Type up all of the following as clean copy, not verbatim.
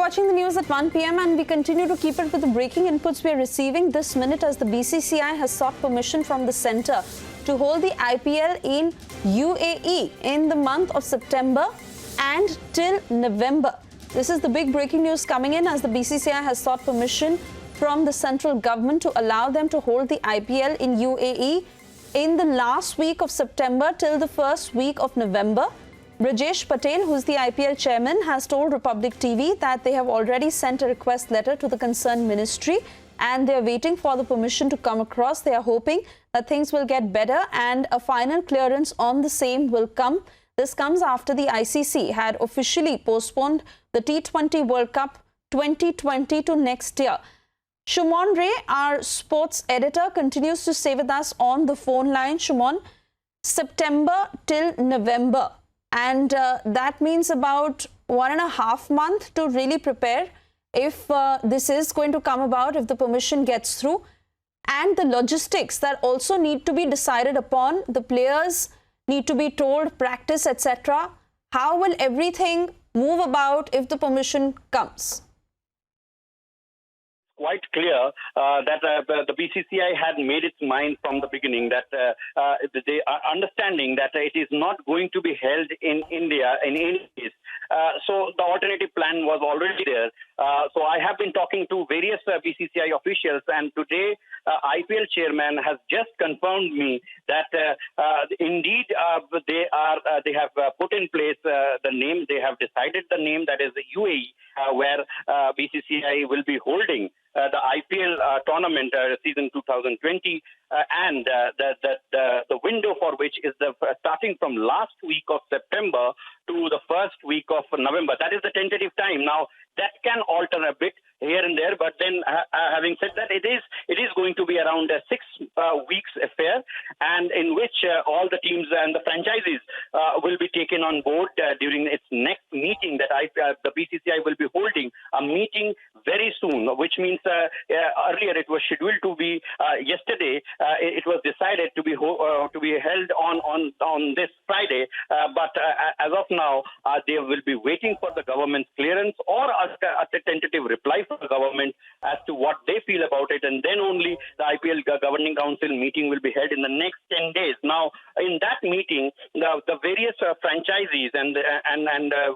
watching the news at 1 p.m. and we continue to keep it with the breaking inputs we are receiving this minute as the BCCI has sought permission from the centre to hold the IPL in UAE in the month of September and till November. This is the big breaking news coming in as the BCCI has sought permission from the central government to allow them to hold the IPL in UAE in the last week of September till the first week of November. Brajesh Patel, who's the IPL chairman, has told Republic TV that they have already sent a request letter to the concerned ministry and they're waiting for the permission to come across. They are hoping that things will get better and a final clearance on the same will come. This comes after the ICC had officially postponed the T20 World Cup 2020 to next year. Shumon Ray, our sports editor, continues to stay with us on the phone line. Shumon, September till November. And that means about 1.5 months to really prepare if this is going to come about, if the permission gets through. And the logistics that also need to be decided upon. The players need to be told, practice, etc. How will everything move about if the permission comes? Quite clear that the BCCI had made its mind from the beginning that they are understanding that it is not going to be held in India in any case. So the alternative plan was already there. So I have been talking to various BCCI officials, and today IPL chairman has just confirmed me that indeed they have put in place the name. They have decided the name, that is the UAE, where BCCI will be holding the IPL tournament season 2020, and the window for which is starting from last week of September to the first week of November. That is the tentative time. Now that can alter a bit here and there, but then having said that, it is going to be around a 6 weeks affair, and in which all the teams and the franchises will be taken on board during its next meeting that the BCCI will be holding a meeting very soon, which means earlier it was scheduled to be yesterday. It was decided to be held on this Friday, but as of now they will be waiting for the government's clearance or a tentative reply from the government as to what they feel about it, and then only the IPL Governing Council meeting will be held in the next 10 days. Now, in that meeting, the various franchisees and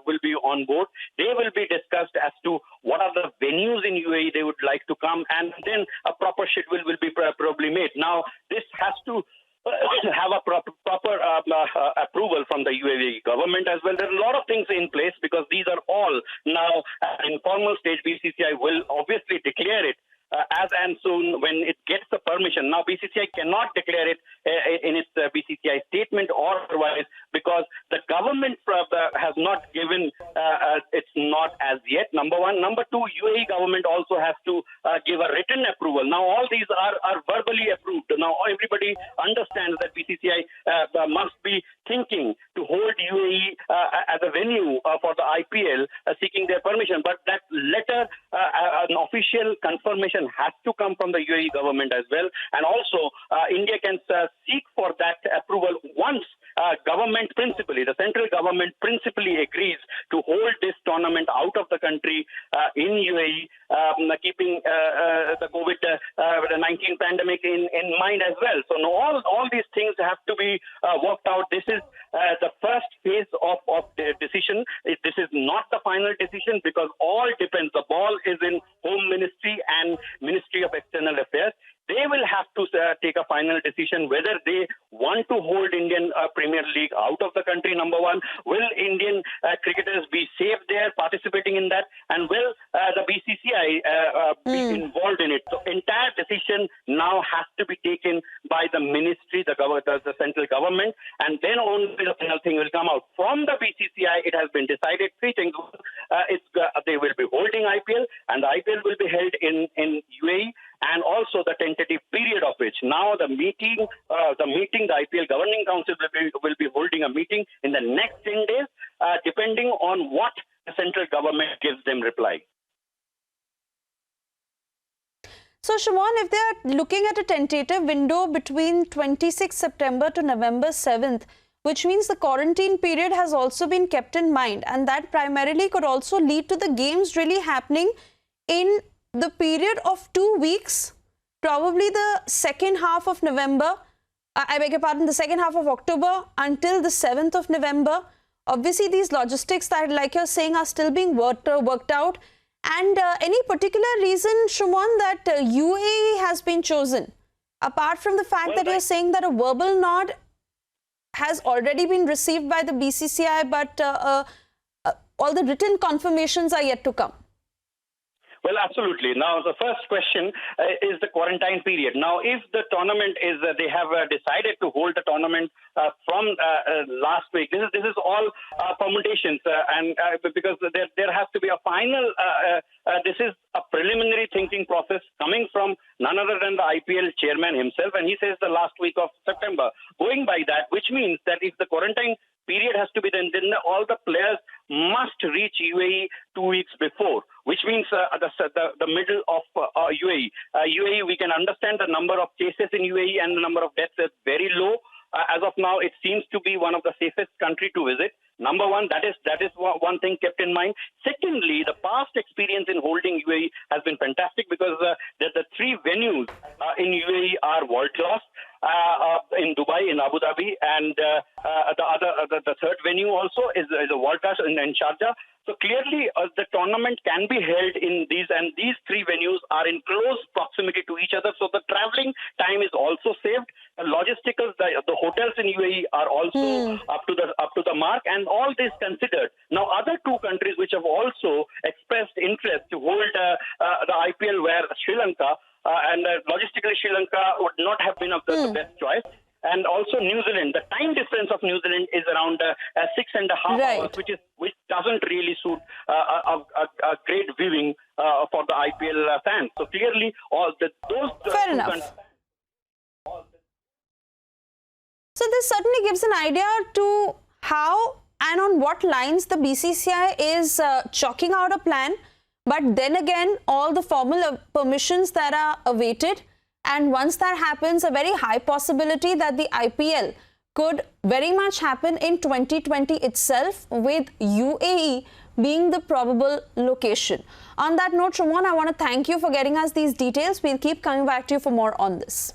will be on board. They will be discussed as to what are the venues in UAE they would like to come, and then a proper schedule will be probably made. Now, this has to have a proper approval from the UAE government as well. There are a lot of things in place because these are all now in formal stage. BCCI will obviously declare it as and soon when it gets the permission. Now, BCCI cannot declare it in its BCCI statement or otherwise because the government has not given its nod as yet, number one. Number two, UAE government also has to give a written approval. Now, all these are verbally approved. Now, everybody understands that BCCI must be thinking to hold UAE as a venue for the IPL, seeking their permission. But that letter, an official confirmation has to come from the UAE government as well. And also, India can seek for that approval once government principally, the central government principally agrees to hold this tournament out of the country in UAE, keeping the COVID-19 pandemic in mind as well. So now all these things have to be worked out. This is the first phase of the decision. This is not the final decision because all depends. The ball is in Home Ministry and Ministry of External Affairs. They will have to take a final decision whether they want to hold Indian Premier League out of the country, number one. Will Indian cricketers be safe there participating in that? And will the BCCI be involved in it? So entire decision now has to be taken by the ministry, the central government, and then only the final thing will come out. From the BCCI, it has been decided three things. They will be holding IPL, and the IPL will be held in UAE, and also the tentative period of which now the IPL Governing Council will be holding a meeting in the next 10 days, depending on what the central government gives them reply. So, Shumon, if they are looking at a tentative window between 26 September to November 7th, which means the quarantine period has also been kept in mind, and that primarily could also lead to the games really happening in the period of 2 weeks, probably the second half of November, I beg your pardon, the second half of October until the 7th of November. Obviously, these logistics that, like you're saying, are still being worked out. And any particular reason, Shumon, that UAE has been chosen? Apart from the fact that you're saying that a verbal nod has already been received by the BCCI, but all the written confirmations are yet to come. Well, absolutely. Now, the first question is the quarantine period. Now, if the tournament is, they have decided to hold the tournament from last week, this is all permutations, and because there has to be a final, this is a preliminary thinking process coming from none other than the IPL chairman himself, and he says the last week of September. Going by that, which means that if the quarantine period has to be then all the players must reach UAE 2 weeks before, which means the middle of UAE. UAE, we can understand the number of cases in UAE and the number of deaths is very low. As of now, it seems to be one of the safest country to visit. Number one, that is one thing kept in mind. Secondly, the past experience in holding UAE has been fantastic because the three venues in UAE are world class. In Dubai, in Abu Dhabi, and the third venue also is a world class in Sharjah. So clearly, the tournament can be held in these, and these three venues are in close proximity to each other. So the traveling time is also saved. The logisticals, the hotels in UAE are also up to the mark, and all this considered. Now, other two countries which have also expressed interest to hold the IPL, where Sri Lanka. And logistically, Sri Lanka would not have been of the best choice. And also New Zealand. The time difference of New Zealand is around 6.5 hours, which doesn't really suit a great viewing for the IPL fans. So clearly, those Fair enough. So this certainly gives an idea to how and on what lines the BCCI is chalking out a plan. But then again, all the formal permissions that are awaited, and once that happens, a very high possibility that the IPL could very much happen in 2020 itself, with UAE being the probable location. On that note, Shumon, I want to thank you for getting us these details. We'll keep coming back to you for more on this.